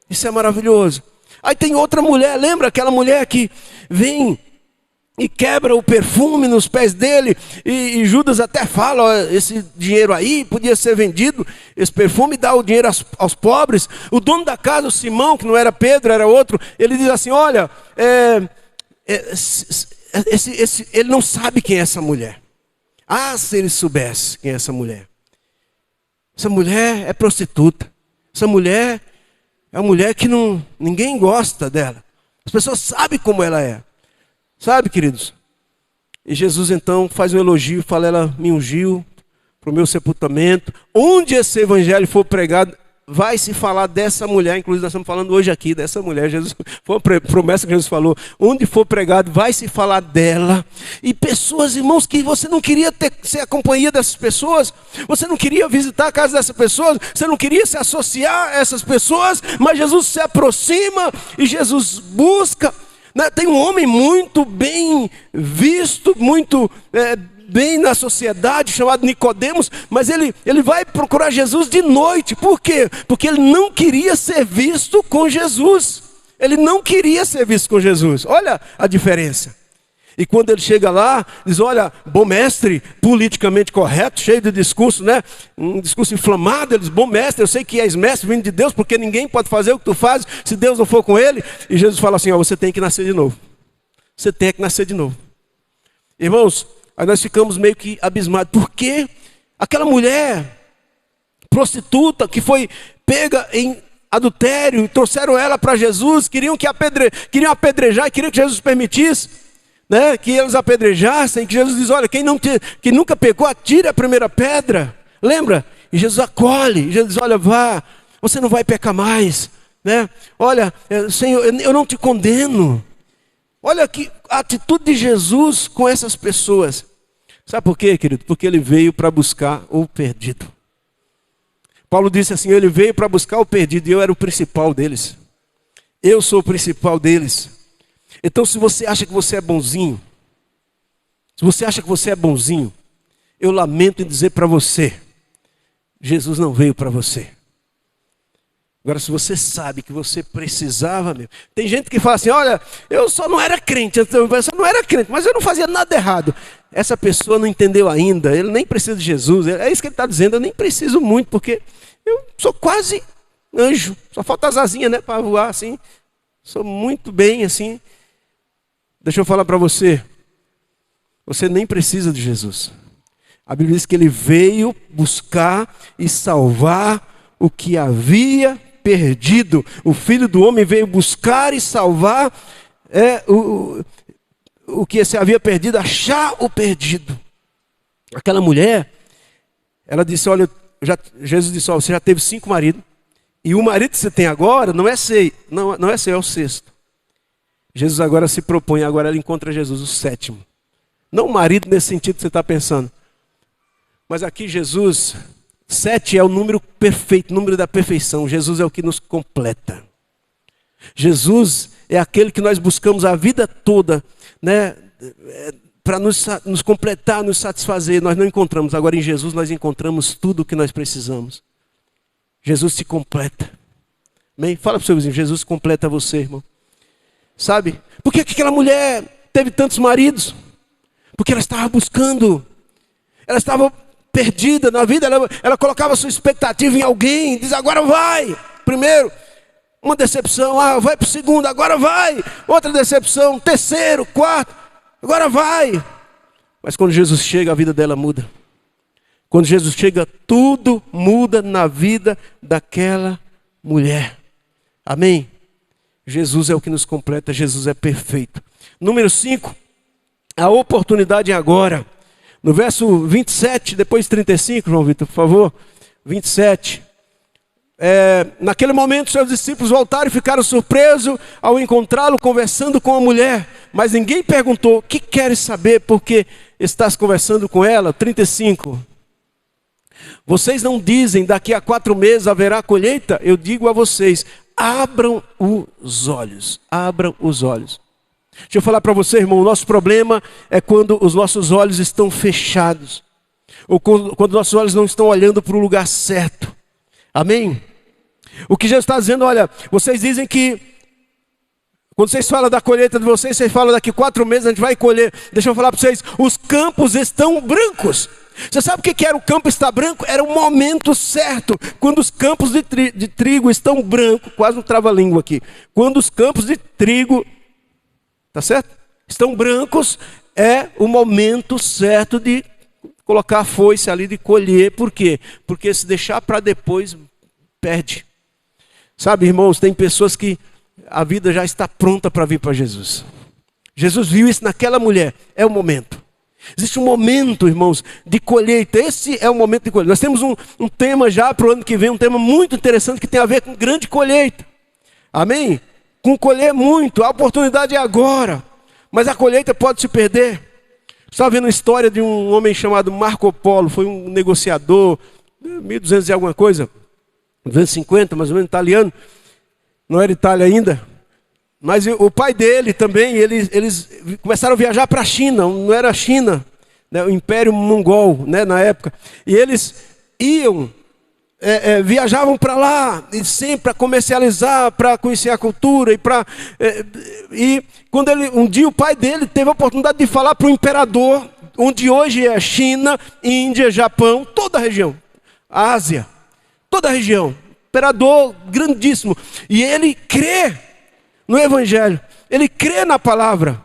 Isso é maravilhoso. Aí tem outra mulher, lembra aquela mulher que vem e quebra o perfume nos pés dele, e Judas até fala, ó, esse dinheiro aí podia ser vendido, esse perfume dá o dinheiro aos pobres. O dono da casa, o Simão, que não era Pedro, era outro, ele diz assim, olha, ele não sabe quem é essa mulher. Ah, se ele soubesse quem é essa mulher. Essa mulher é prostituta. Essa mulher é uma mulher que ninguém gosta dela. As pessoas sabem como ela é. Sabe, queridos? E Jesus então faz um elogio, fala, ela me ungiu para o meu sepultamento. Onde esse evangelho for pregado, vai se falar dessa mulher, inclusive nós estamos falando hoje aqui dessa mulher, Jesus, foi uma promessa que Jesus falou, onde for pregado vai se falar dela, e pessoas, irmãos, que você não queria ser a companhia dessas pessoas, você não queria visitar a casa dessas pessoas, você não queria se associar a essas pessoas, mas Jesus se aproxima e Jesus busca, né? Tem um homem muito bem visto, muito bem na sociedade, chamado Nicodemos, mas ele vai procurar Jesus de noite. Por quê? Porque ele não queria ser visto com Jesus. Ele não queria ser visto com Jesus. Olha a diferença. E quando ele chega lá, diz, olha, bom mestre, politicamente correto, cheio de discurso, né? Um discurso inflamado, ele diz, bom mestre, eu sei que és mestre vindo de Deus, porque ninguém pode fazer o que tu fazes, se Deus não for com ele. E Jesus fala assim, ó, você tem que nascer de novo. Você tem que nascer de novo. Irmãos, aí nós ficamos meio que abismados. Porque aquela mulher prostituta que foi pega em adultério, trouxeram ela para Jesus, queriam apedrejar e queriam que Jesus permitisse, né, que eles apedrejassem, que Jesus diz, olha, quem nunca pecou, atire a primeira pedra. Lembra? E Jesus acolhe, e Jesus diz, olha, vá, você não vai pecar mais, né? Olha, Senhor, eu não te condeno. Olha que a atitude de Jesus com essas pessoas. Sabe por quê, querido? Porque ele veio para buscar o perdido. Paulo disse assim, ele veio para buscar o perdido e eu era o principal deles. Eu sou o principal deles. Então se você acha que você é bonzinho, eu lamento em dizer para você, Jesus não veio para você. Agora, se você sabe que você precisava mesmo. Tem gente que fala assim, olha, eu só não era crente, mas eu não fazia nada errado. Essa pessoa não entendeu ainda, ele nem precisa de Jesus. É isso que ele está dizendo, eu nem preciso muito, porque eu sou quase anjo. Só falta as asinhas, né, para voar assim. Sou muito bem assim. Deixa eu falar para você. Você nem precisa de Jesus. A Bíblia diz que ele veio buscar e salvar o que havia perdido. O Filho do Homem veio buscar e salvar o que se havia perdido, achar o perdido. Aquela mulher, ela disse, olha, Jesus disse, olha, você já teve 5 maridos, e o marido que você tem agora não é seu, é o 6º. Jesus agora se propõe, agora ela encontra Jesus, o 7º. Não o marido nesse sentido que você está pensando. Mas aqui Jesus, 7 é o número perfeito, o número da perfeição. Jesus é o que nos completa. Jesus é aquele que nós buscamos a vida toda, né, para nos completar, nos satisfazer. Nós não encontramos. Agora em Jesus nós encontramos tudo o que nós precisamos. Jesus se completa. Amém? Fala para o seu vizinho, Jesus completa você, irmão. Sabe? Por que aquela mulher teve tantos maridos? Porque ela estava buscando. Ela estava perdida na vida. Ela colocava sua expectativa em alguém. Diz, agora vai. Primeiro, uma decepção. Vai para o segundo, agora vai. Outra decepção. Terceiro, quarto. Agora vai. Mas quando Jesus chega, a vida dela muda. Quando Jesus chega, tudo muda na vida daquela mulher. Amém? Jesus é o que nos completa, Jesus é perfeito. Número 5, a oportunidade é agora. No verso 27, depois 35, João Vitor, por favor. 27. Naquele momento, seus discípulos voltaram e ficaram surpresos ao encontrá-lo conversando com a mulher. Mas ninguém perguntou, o que queres saber porque estás conversando com ela? 35. Vocês não dizem, daqui a 4 meses haverá colheita? Eu digo a vocês, abram os olhos, abram os olhos. Deixa eu falar para você, irmão, o nosso problema é quando os nossos olhos estão fechados. Ou quando nossos olhos não estão olhando para o lugar certo. Amém? O que Jesus está dizendo, olha, vocês dizem que, quando vocês falam da colheita de vocês falam daqui 4 meses a gente vai colher. Deixa eu falar para vocês, os campos estão brancos. Você sabe o que era o campo estar branco? Era o momento certo. Quando os campos de trigo estão brancos, quase um trava-língua aqui. Quando os campos de trigo, tá certo? Estão brancos, é o momento certo de colocar a foice ali, de colher. Por quê? Porque se deixar para depois, perde. Sabe, irmãos, tem pessoas que a vida já está pronta para vir para Jesus. Jesus viu isso naquela mulher, é o momento. Existe um momento, irmãos, de colheita. Esse é o momento de colheita. Nós temos um tema já para o ano que vem, um tema muito interessante que tem a ver com grande colheita. Amém? Com colher muito, a oportunidade é agora. Mas a colheita pode se perder. Estava vendo a história de um homem chamado Marco Polo, foi um negociador, 1200 e alguma coisa, 250, mais ou menos, italiano. Não era Itália ainda. Mas o pai dele também, eles começaram a viajar para a China, não era a China, né, o Império Mongol, né, na época. E eles iam, viajavam para lá, e sempre para comercializar, para conhecer a cultura. E quando um dia o pai dele teve a oportunidade de falar para o imperador, onde hoje é China, Índia, Japão, toda a região, a Ásia, toda a região, imperador grandíssimo. E ele crê no Evangelho, ele crê na palavra.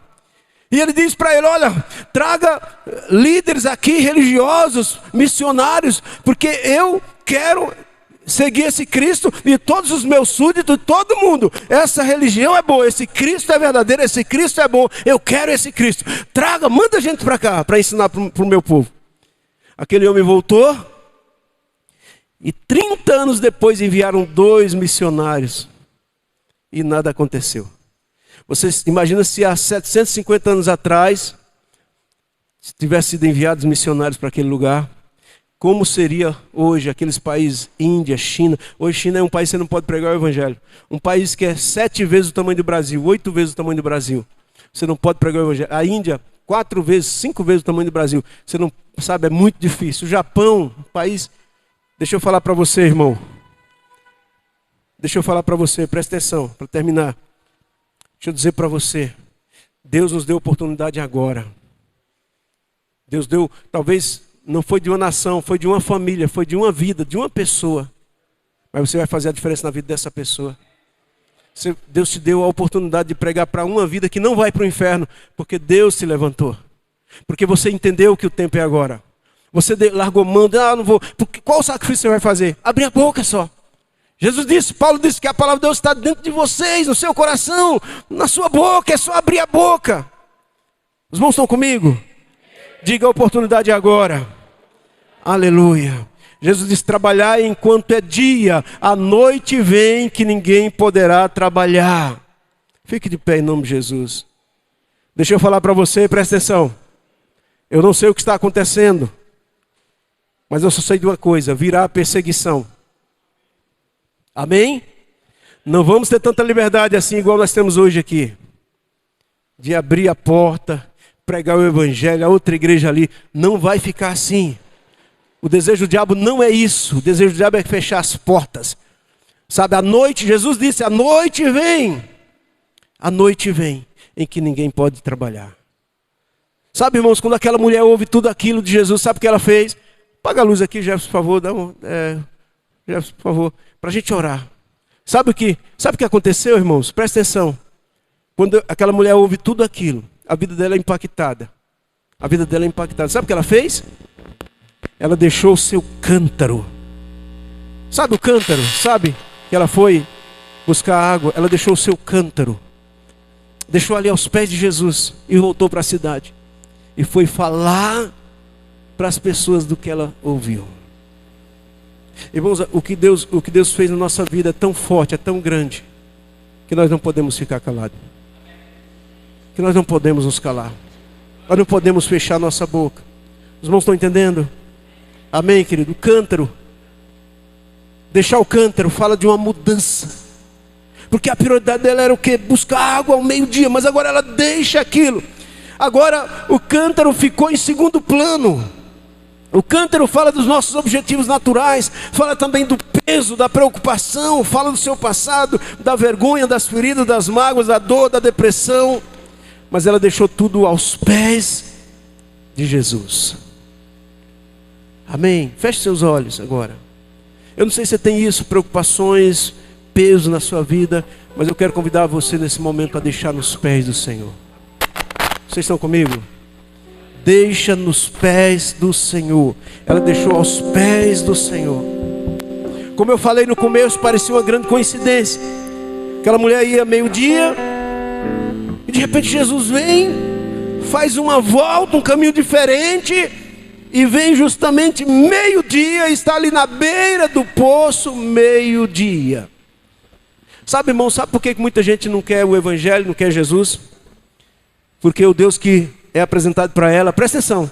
E ele diz para ele: olha, traga líderes aqui, religiosos, missionários, porque eu quero seguir esse Cristo e todos os meus súditos, todo mundo. Essa religião é boa, esse Cristo é verdadeiro, esse Cristo é bom, eu quero esse Cristo. Traga, manda gente para cá, para ensinar para o meu povo. Aquele homem voltou, e 30 anos depois enviaram 2 missionários. E nada aconteceu. Você imagina se há 750 anos atrás tivesse sido enviados missionários para aquele lugar, como seria hoje aqueles países, Índia, China. Hoje China é um país que você não pode pregar o Evangelho. Um país que é 7 vezes o tamanho do Brasil, 8 vezes o tamanho do Brasil. Você não pode pregar o Evangelho. A Índia, 4 vezes, 5 vezes o tamanho do Brasil. Você não sabe, é muito difícil. O Japão, um país... Deixa eu falar para você, irmão. Deixa eu falar para você, presta atenção, para terminar. Deixa eu dizer para você, Deus nos deu oportunidade agora. Deus deu, talvez não foi de uma nação, foi de uma família, foi de uma vida, de uma pessoa. Mas você vai fazer a diferença na vida dessa pessoa. Deus te deu a oportunidade de pregar para uma vida que não vai para o inferno, porque Deus se levantou. Porque você entendeu que o tempo é agora. Você largou mão, não vou. Porque, qual sacrifício você vai fazer? Abrir a boca só. Jesus disse, Paulo disse que a palavra de Deus está dentro de vocês, no seu coração, na sua boca, é só abrir a boca. Os irmãos estão comigo? Diga: a oportunidade agora. Aleluia. Jesus disse: trabalhar enquanto é dia, a noite vem que ninguém poderá trabalhar. Fique de pé em nome de Jesus. Deixa eu falar para você, presta atenção. Eu não sei o que está acontecendo, mas eu só sei de uma coisa: virá a perseguição. Amém? Não vamos ter tanta liberdade assim igual nós temos hoje aqui. De abrir a porta, pregar o Evangelho, a outra igreja ali. Não vai ficar assim. O desejo do diabo não é isso. O desejo do diabo é fechar as portas. Sabe, a noite, Jesus disse, a noite vem. A noite vem em que ninguém pode trabalhar. Sabe, irmãos, quando aquela mulher ouve tudo aquilo de Jesus, sabe o que ela fez? Apaga a luz aqui, Jefferson, por favor. Jefferson, por favor, para a gente orar. Sabe o que aconteceu, irmãos? Presta atenção. Quando aquela mulher ouve tudo aquilo, a vida dela é impactada. A vida dela é impactada. Sabe o que ela fez? Ela deixou o seu cântaro. Sabe o cântaro? Sabe que ela foi buscar água? Ela deixou o seu cântaro. Deixou ali aos pés de Jesus e voltou para a cidade. E foi falar para as pessoas do que ela ouviu. Irmãos, o que Deus fez na nossa vida é tão forte, é tão grande, que nós não podemos ficar calados. Que nós não podemos nos calar. Nós não podemos fechar nossa boca. Os irmãos estão entendendo? Amém, querido? O cântaro. Deixar o cântaro fala de uma mudança. Porque a prioridade dela era o quê? Buscar água ao meio-dia. Mas agora ela deixa aquilo. Agora o cântaro ficou em segundo plano. O cântaro fala dos nossos objetivos naturais, fala também do peso, da preocupação, fala do seu passado, da vergonha, das feridas, das mágoas, da dor, da depressão. Mas ela deixou tudo aos pés de Jesus. Amém? Feche seus olhos agora. Eu não sei se você tem isso, preocupações, peso na sua vida, mas eu quero convidar você nesse momento a deixar nos pés do Senhor. Vocês estão comigo? Deixa nos pés do Senhor. Ela deixou aos pés do Senhor. Como eu falei no começo, parecia uma grande coincidência. Aquela mulher ia meio-dia e de repente Jesus vem, faz uma volta, um caminho diferente, e vem justamente meio-dia, está ali na beira do poço, meio-dia. Sabe, irmão, sabe por que muita gente não quer o evangelho, não quer Jesus? Porque o Deus que é apresentado para ela, presta atenção,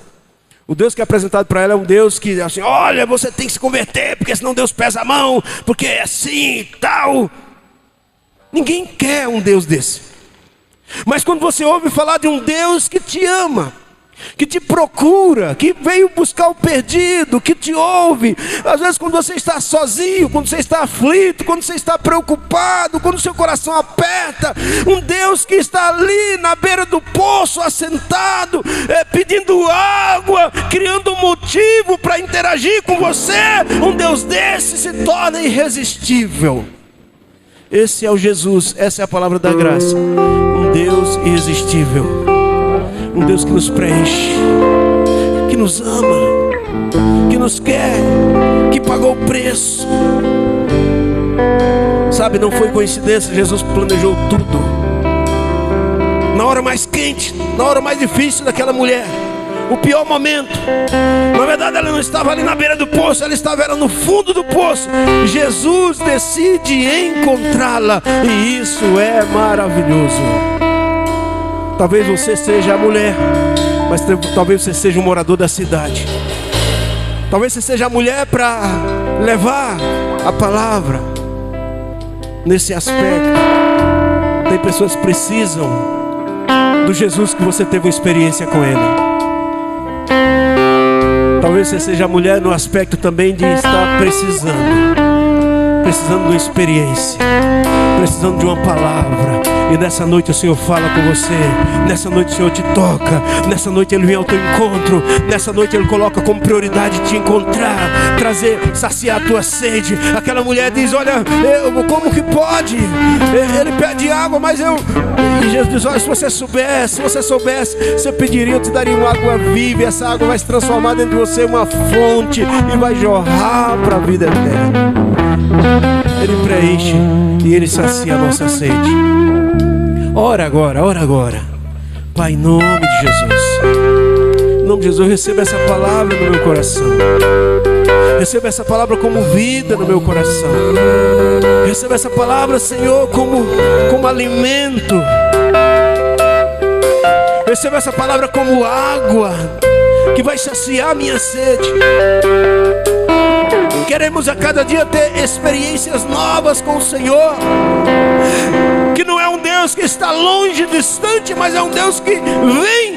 o Deus que é apresentado para ela é um Deus que assim, olha, você tem que se converter, porque senão Deus pesa a mão, porque é assim e tal. Ninguém quer um Deus desse. Mas quando você ouve falar de um Deus que te ama, que te procura, que veio buscar o perdido, que te ouve, às vezes quando você está sozinho, quando você está aflito, quando você está preocupado, quando o seu coração aperta, um Deus que está ali na beira do poço, assentado, pedindo água, criando um motivo para interagir com você, um Deus desse se torna irresistível. Esse é o Jesus, essa é a palavra da graça, um Deus irresistível. Um Deus que nos preenche, que nos ama, que nos quer, que pagou o preço. Sabe, não foi coincidência, Jesus planejou tudo. Na hora mais quente, na hora mais difícil daquela mulher, o pior momento, na verdade ela não estava ali na beira do poço, ela estava no fundo do poço. Jesus decide encontrá-la, e isso é maravilhoso. Talvez você seja a mulher, mas talvez você seja um morador da cidade. Talvez você seja a mulher para levar a palavra. Nesse aspecto, tem pessoas que precisam do Jesus que você teve uma experiência com Ele. Talvez você seja a mulher no aspecto também de estar precisando de uma experiência, precisando de uma palavra. E nessa noite o Senhor fala com você, nessa noite o Senhor te toca, nessa noite Ele vem ao teu encontro, nessa noite Ele coloca como prioridade te encontrar, trazer, saciar a tua sede. Aquela mulher diz, olha, como que pode? Ele pede água, mas eu... E Jesus diz, olha, se você soubesse, você pediria, eu te daria uma água viva, e essa água vai se transformar dentro de você uma fonte, e vai jorrar para a vida eterna. Ele preenche e Ele sacia a nossa sede. Ora agora. Pai, em nome de Jesus. Em nome de Jesus, receba essa palavra no meu coração. Receba essa palavra como vida no meu coração. Receba essa palavra, Senhor, como alimento. Receba essa palavra como água que vai saciar a minha sede. Queremos a cada dia ter experiências novas com o Senhor, que não é um Deus que está longe, distante, mas é um Deus que vem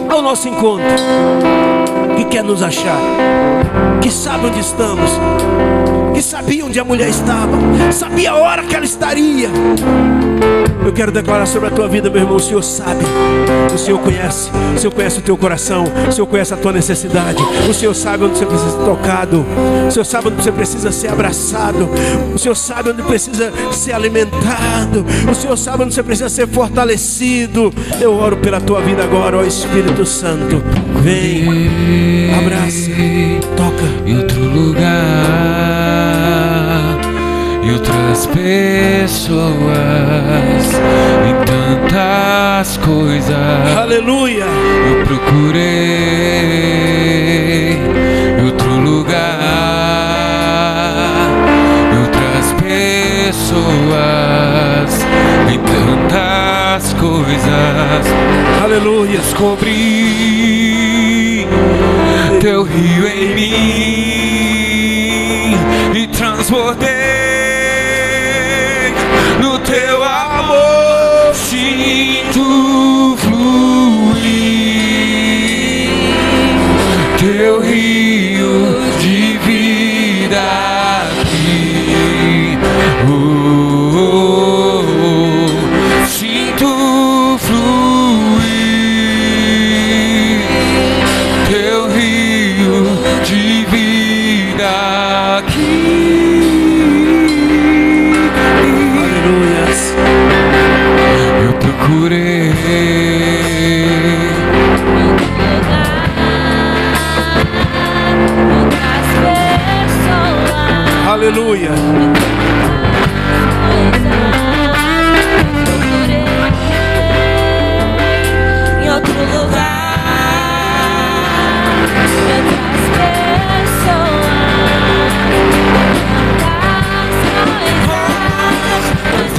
ao nosso encontro, que quer nos achar, que sabe onde estamos, que sabia onde a mulher estava, sabia a hora que ela estaria. Eu quero declarar sobre a tua vida, meu irmão, o Senhor sabe, o Senhor conhece o teu coração, o Senhor conhece a tua necessidade, o Senhor sabe onde você precisa ser tocado, o Senhor sabe onde você precisa ser abraçado, o Senhor sabe onde precisa ser alimentado, o Senhor sabe onde você precisa ser fortalecido. Eu oro pela tua vida agora, ó Espírito Santo, vem, abraça, toca. Em outro lugar, e outras pessoas, em tantas coisas. Aleluia. Eu procurei em outro lugar, e outras pessoas, em tantas coisas. Aleluia. Descobri teu rio em mim e transbordei no teu amor, sinto fluir teu rio de vida aqui. Sinto fluir teu rio de vida aqui.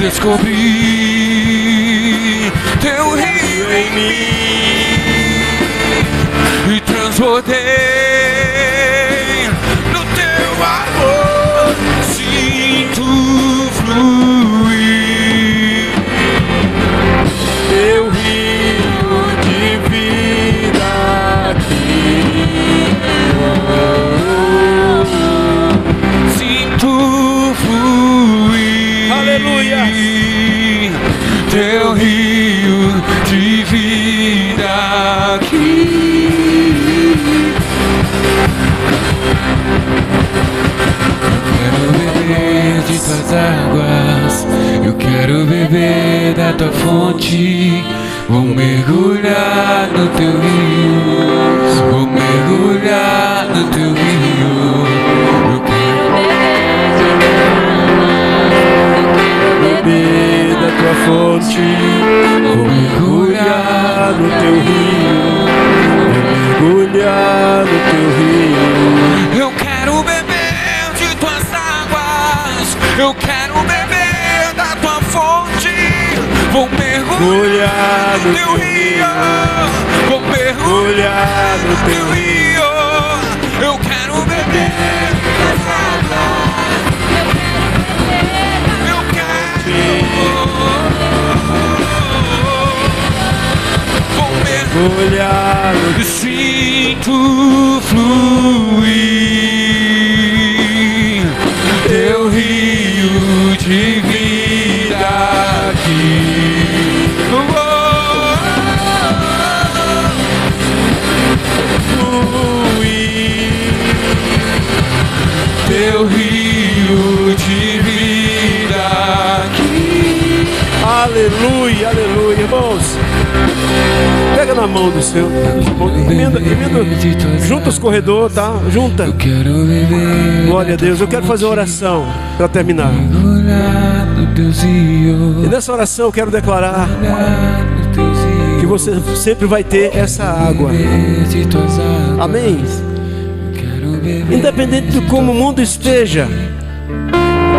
descobri teu rio em mim e transbordei no teu amor. Sinto fluir Teu rio de vida aqui. Sinto fluir. Aleluia. Teu rio de vida aqui. Quero beber de tuas águas, eu quero beber da tua fonte. Vou mergulhar no teu rio, vou mergulhar no teu rio. Eu quero beber da tua fonte, vou mergulhar no teu rio, vou mergulhar no teu rio. Eu quero beber de tuas águas, eu quero beber da tua fonte. Vou mergulhar no teu rio, vou mergulhar no teu rio. Eu quero beber das águas, eu quero. Vou mergulhar no teu rio. Sinto fluir teu rio de vida aqui. Teu rio de vida aqui. Aleluia, aleluia, irmãos. Pega na mão do seu. Emenda, junta os corredores, tá? Junta. Eu quero beber. Glória a Deus. Eu quero fazer uma oração para terminar. E nessa oração eu quero declarar que você sempre vai ter essa água. Amém? Independente de como o mundo esteja,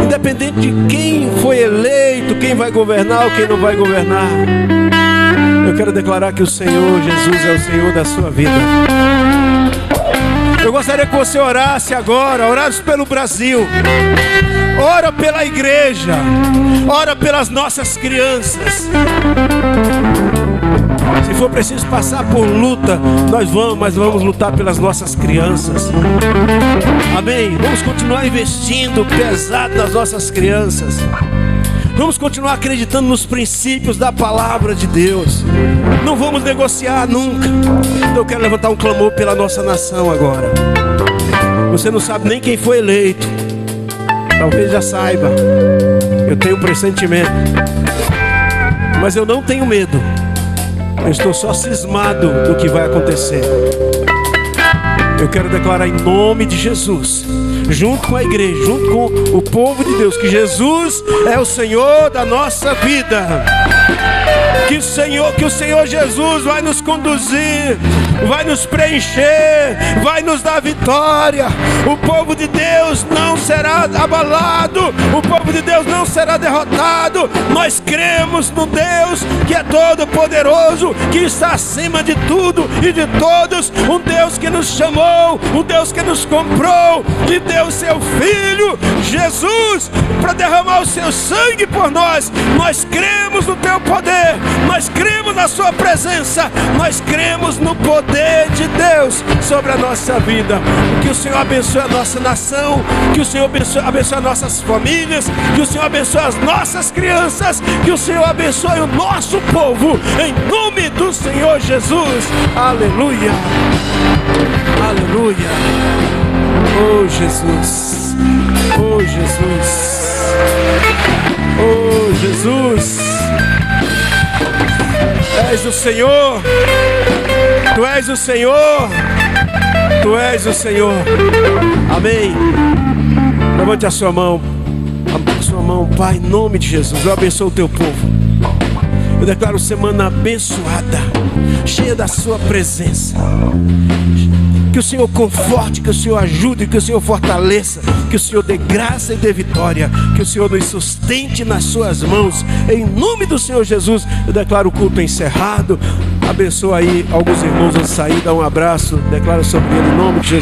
independente de quem foi eleito, quem vai governar ou quem não vai governar, eu quero declarar que o Senhor Jesus é o Senhor da sua vida. Eu gostaria que você orasse agora, orasse pelo Brasil, ora pela igreja, ora pelas nossas crianças. Se for preciso passar por luta, mas vamos lutar pelas nossas crianças. Amém? Vamos continuar investindo pesado nas nossas crianças. Vamos continuar acreditando nos princípios da palavra de Deus. Não vamos negociar nunca. Então eu quero levantar um clamor pela nossa nação agora. Você não sabe nem quem foi eleito. Talvez já saiba. Eu tenho um pressentimento. Mas eu não tenho medo. Eu estou só cismado do que vai acontecer. Eu quero declarar em nome de Jesus, junto com a igreja, junto com o povo de Deus, que Jesus é o Senhor da nossa vida. Que o Senhor Jesus vai nos conduzir, vai nos preencher, vai nos dar vitória. O povo de Deus não será abalado, o povo de Deus não será derrotado. Nós cremos no Deus que é todo poderoso, que está acima de tudo e de todos. Um Deus que nos chamou, um Deus que nos comprou, que deu o seu Filho Jesus para derramar o seu sangue por nós. Nós cremos no teu poder, nós cremos na sua presença, nós cremos no poder de Deus sobre a nossa vida. Que o Senhor abençoe a nossa nação, que o Senhor abençoe as nossas famílias, que o Senhor abençoe as nossas crianças, que o Senhor abençoe o nosso povo, em nome do Senhor Jesus. Aleluia, aleluia. Oh Jesus, oh Jesus, oh Jesus. És o Senhor, Tu és o Senhor, Tu és o Senhor. Amém. Levante a sua mão, Pai, em nome de Jesus. Eu abençoo o teu povo. Eu declaro semana abençoada, cheia da sua presença. Que o Senhor conforte, que o Senhor ajude, que o Senhor fortaleça, que o Senhor dê graça e dê vitória, que o Senhor nos sustente nas suas mãos. Em nome do Senhor Jesus, eu declaro o culto encerrado. Abençoa aí alguns irmãos a sair, dá um abraço, declaro sobre ele em nome de Jesus.